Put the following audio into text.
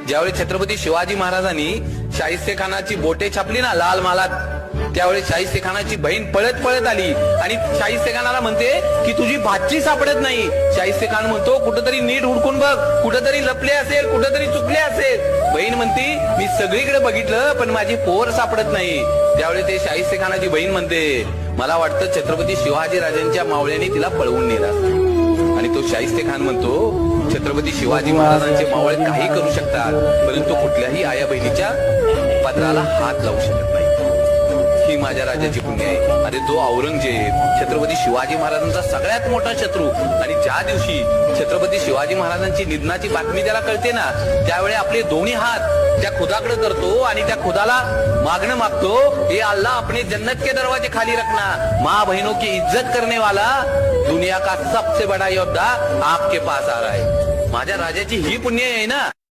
ज्यावेळी छत्रपती शिवाजी महाराजांनी शाहिस्ते खानाची बोटे छापली ना लाल मालात, त्यावेळी शाहिस्ते खानाची बहीण पळत पळत आली आणि शाहिस्ते खानाला म्हणते की तुझी भाची सापडत नाही. शाहिस्ते खान म्हणतो कुठंतरी नीट हुडकून बघ, कुठंतरी लपले असेल, कुठंतरी चुकले असेल. बहीण म्हणती मी सगळीकडे बघितलं पण माझी पोर सापडत नाही. त्यावेळी ते शाहिस्ते खानाची बहीण म्हणते मला वाटतं छत्रपती शिवाजी राजांच्या मावळ्यांनी तिला पळवून नेला. आणि तो शाहिस्ते खान म्हणतो छत्रपती शिवाजी महाराजांचे मावळे काही करू शकतात परंतु कुठल्याही आया बहिणीच्या पदराला हात लावू शकत नाही. ही माझ्या राजाची पुण्य आहे. अरे जो औरंगजेब छत्रपती शिवाजी महाराजांचा सगळ्यात मोठा शत्रू, आणि ज्या दिवशी छत्रपती शिवाजी महाराजांची निधनाची बातमी त्याला कळते ना, त्यावेळी आपले दोन्ही हात त्या खुदाकडे करतो आणि त्या खुदाला मागणं मागतो, हे अल्लाह अपने जन्नत के दरवाजे खाली रखना, माँ बहनों की इज्जत करने वाला दुनिया का सबसे बड़ा योद्धा आपके पास आ रहा है. माझ्या राजाची ही पुण्य आहे ना.